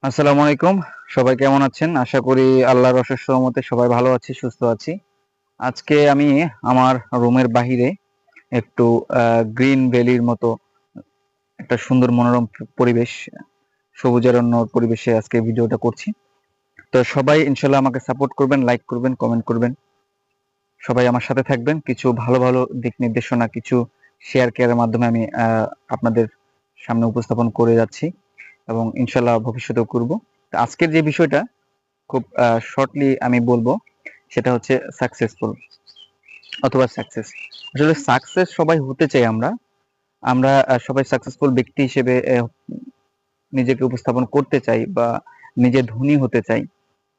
আসসালামু আলাইকুম। সবাই কেমন আছেন? আশা করি আল্লাহর অশেষ রহমতে সবাই ভালো আছি, সুস্থ আছি। আজকে আমি আমার রুমের বাহিরে একটু গ্রিন ভ্যালির মতো একটা সুন্দর মনোরম পরিবেশ, সবুজারণ্য পরিবেশে আজকে ভিডিওটা করছি। তো সবাই ইনশাল্লাহ আমাকে সাপোর্ট করবেন, লাইক করবেন, কমেন্ট করবেন। সবাই আমার সাথে থাকবেন। কিছু ভালো ভালো দিক নির্দেশনা, কিছু শেয়ার কেয়ারের মাধ্যমে আমি আপনাদের সামনে উপস্থাপন করে যাচ্ছি এবং ইনশাল্লাহ ভবিষ্যতেও করব। তো আজকের যে বিষয়টা খুব শর্টলি আমি বলবো, সেটা হচ্ছে সাকসেসফুল অথবা সাকসেস। আসলে সাকসেস সবাই হতে চাই, আমরা আমরা সবাই সাকসেসফুল ব্যক্তি হিসেবে নিজেকে উপস্থাপন করতে চাই বা নিজে ধনী হতে চাই।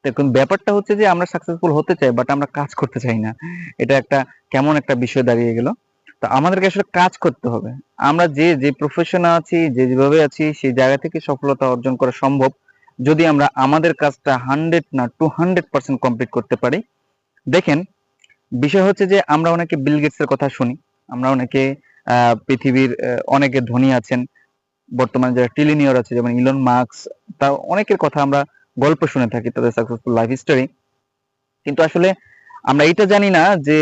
দেখুন, ব্যাপারটা হচ্ছে যে আমরা সাকসেসফুল হতে চাই বাট আমরা কাজ করতে চাই না। এটা একটা কেমন একটা বিষয় দাঁড়িয়ে গেল। তো আমাদেরকে আসলে কাজ করতে হবে। আমরা যে যে প্রফেশনে আছি, যে যেভাবে আছি, সেই জায়গা থেকে সফলতা অর্জন করা সম্ভব যদি আমরা আমাদের কাজটা 100 না 200% কমপ্লিট করতে পারি। দেখেন, বিষয় হচ্ছে যে আমরা অনেকে বিল গেটসের কথা শুনি, আমরা অনেকে পৃথিবীর অনেকে ধনী আছেন, বর্তমানে যারা ট্রিলিনিয়র আছে যেমন ইলন মার্কস, তা অনেকের কথা আমরা গল্প শুনে থাকি, তাদের সাকসেসফুল লাইফ স্টোরি। কিন্তু আসলে আমরা এটা জানি না যে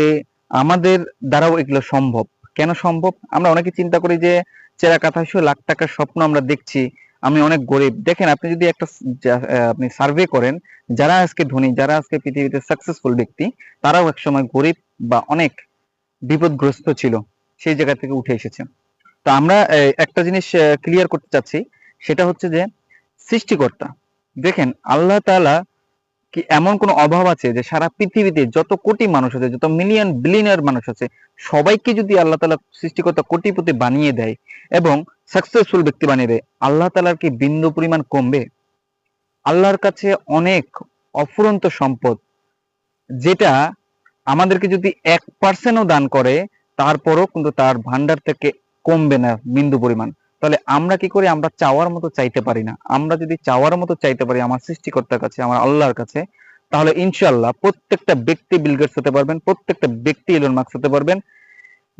আমাদের দ্বারাও এগুলো সম্ভব। কেন সম্ভব? আমরা অনেকে চিন্তা করি যে চেরা কাঁথাশো লাখ টাকার স্বপ্ন আমরা দেখছি, আমি অনেক গরিব। দেখেন, আপনি যদি একটা আপনি সার্ভে করেন, যারা আজকে ধনী, যারা আজকে পৃথিবীতে সাকসেসফুল ব্যক্তি, তারাও একসময় গরিব বা অনেক বিপদগ্রস্ত ছিল, সেই জায়গা থেকে উঠে এসেছে। তো আমরা একটা জিনিস ক্লিয়ার করতে চাচ্ছি, সেটা হচ্ছে যে সৃষ্টিকর্তা, দেখেন আল্লাহ তাআলা কি এমন কোনো অভাব আছে যে সারা পৃথিবীতে যত কোটি মানুষ আছে, যত মিলিয়ন বিলিয়নের মানুষ আছে, সবাইকে যদি আল্লাহ তাআলা সৃষ্টিকর্তা কোটিপতি বানিয়ে দেয় এবং সাকসেসফুল ব্যক্তি বানিয়ে দেয়, আল্লাহ তাআলার কি বিন্দু পরিমাণ কমবে? আল্লাহর কাছে অনেক অফুরন্ত সম্পদ, যেটা আমাদেরকে যদি 1%ও দান করে, তারপরও কিন্তু তার ভান্ডার থেকে কমবে না বিন্দু পরিমাণ। তাহলে আমরা কি করি? আমরা চাওয়ার মতো চাইতে পারি না। আমরা যদি চাওয়ার মতো চাইতে পারি আমার সৃষ্টিকর্তার কাছে, আমার আল্লাহর কাছে, তাহলে ইনশাল্লাহ প্রত্যেকটা ব্যক্তি বিল গেটস হতে পারবেন, প্রত্যেকটা ব্যক্তি ইলন মাস্ক হতে পারবেন,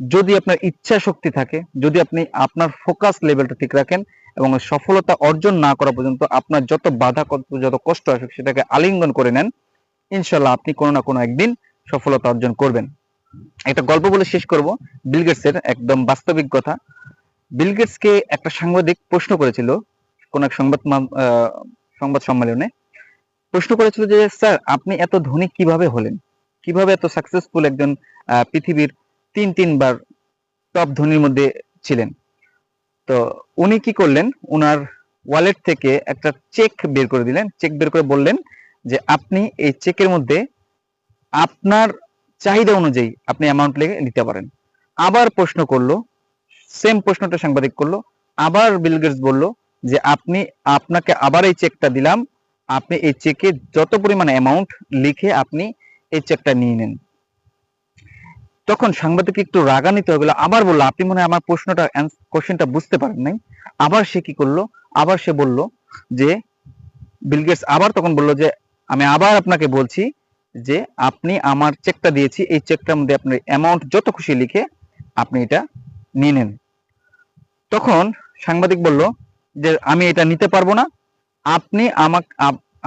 যদি আপনার ইচ্ছা শক্তি থাকে, যদি আপনি আপনার ফোকাস লেভেলটা ঠিক রাখেন এবং সফলতা অর্জন না করা পর্যন্ত আপনার যত বাধা, যত কষ্ট আসুক, সেটাকে আলিঙ্গন করে নেন, ইনশাল্লাহ আপনি কোনো না কোনো একদিন সফলতা অর্জন করবেন। একটা গল্প বলে শেষ করব, বিল গেটসের একদম বাস্তবিক কথা। বিল গেটসকে একটা সাংবাদিক প্রশ্ন করেছিল, কোন এক সংবাদ সম্মেলনে প্রশ্ন করেছিল যে, স্যার আপনি এত ধনী কিভাবে হলেন, কিভাবে এত সাকসেসফুল একজন পৃথিবীর তিনবার টপ ধনীর মধ্যে ছিলেন? তো উনি কি করলেন, উনার ওয়ালেট থেকে একটা চেক বের করে দিলেন, চেক বের করে বললেন যে আপনি এই চেকের মধ্যে আপনার চাহিদা অনুযায়ী আপনি অ্যামাউন্ট লিখে নিতে পারেন। আবার প্রশ্ন করলো, সেম প্রশ্নটা সাংবাদিক করলো, আবার বিল গেটস বলল যে আপনাকে আবার এই চেকটা দিলাম, আপনি এই চেকে যত পরিমাণ অ্যামাউন্ট লিখে আপনি এই চেকটা নিয়ে নেন। তখন সাংবাদিক একটু রাগান্বিত হয়ে গেল, আবার বললো আপনি মনে হয় আমার কোশ্চেনটা বুঝতে পারেন নাই। আবার সে কি করলো, আবার সে বলল যে, বিল গেটস আবার তখন বলল যে আমি আবার আপনাকে বলছি যে আপনি আমার চেকটা দিয়েছি, এই চেকটার মধ্যে আপনি অ্যামাউন্ট যত খুশি লিখে আপনি এটা নিয়ে নেন। তখন সাংবাদিক বলল যে আমি এটা নিতে পারবো না, আপনি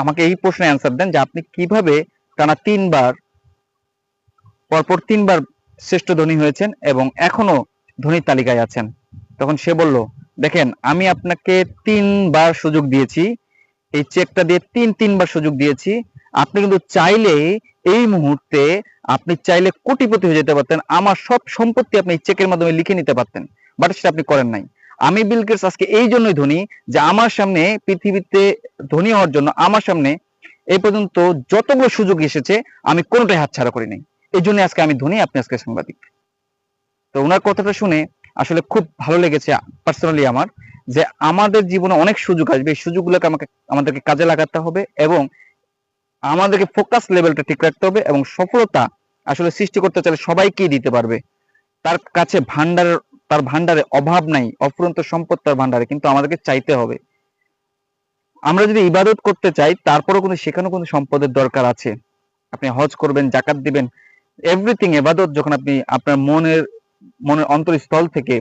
আমাকে এই প্রশ্নের অ্যান্সার দেন যে আপনি কিভাবে টানা পরপর তিনবার শ্রেষ্ঠ ধনী হয়েছেন এবং এখনো ধনীর তালিকায় আছেন। তখন সে বলল, দেখেন আমি আপনাকে 3বার সুযোগ দিয়েছি, এই চেকটা দিয়ে তিনবার সুযোগ দিয়েছি, আপনি কিন্তু চাইলে এই মুহূর্তে আপনি চাইলে কোটিপতি হয়ে যেতে পারতেন, আমার সব সম্পত্তি আপনি এই চেকের মাধ্যমে লিখে নিতে পারতেন, বাট সেটা আপনি করেন নাই। আমি বিল গেটস আজকে এই জন্যই ধনী যে আমার সামনে পৃথিবীতে ধনী হওয়ার জন্য আমার সামনে এই পর্যন্ত যতগুলো সুযোগ এসেছে আমি কোনোটাই হাতছাড়া করি নাই, এই জন্য আজকে আমি ধনী, আপনি আজকে সাংবাদিক। তো ওনার কথাটা শুনে আসলে খুব ভালো লেগেছে পার্সোনালি আমার, যে আমাদের জীবনে অনেক সুযোগ আসবে, এই সুযোগগুলোকে আমাদেরকে কাজে লাগাতে হবে এবং আমাদেরকে ফোকাস লেভেলটা ঠিক রাখতে হবে এবং সফলতা আসলে সৃষ্টি করতে চাইলে সবাইকেই দিতে পারবে। তার কাছে তার ভান্ডারে অভাব নাই, অফুরন্ত সম্পদ তার ভান্ডারে, কিন্তু আমাদেরকে চাইতে হবে। আমরা যদি ইবাদত করতে চাই, তারপরেও কিন্তু সেখানেও কিন্তু সম্পদের দরকার আছে। আপনি হজ করবেন, জাকাত দিবেন, এভরিথিং ইবাদত যখন আপনি আপনার মনের অন্তরস্থল থেকে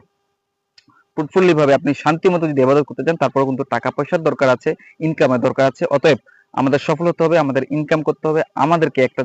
ফুললি ভাবে আপনি শান্তি মতো যদি ইবাদত করতে চান, তারপরে কিন্তু টাকা পয়সার দরকার আছে, ইনকামের দরকার আছে। অতএব আমাদের সফল হতে হবে, আমাদের ইনকাম করতে হবে, আমাদেরকে একটা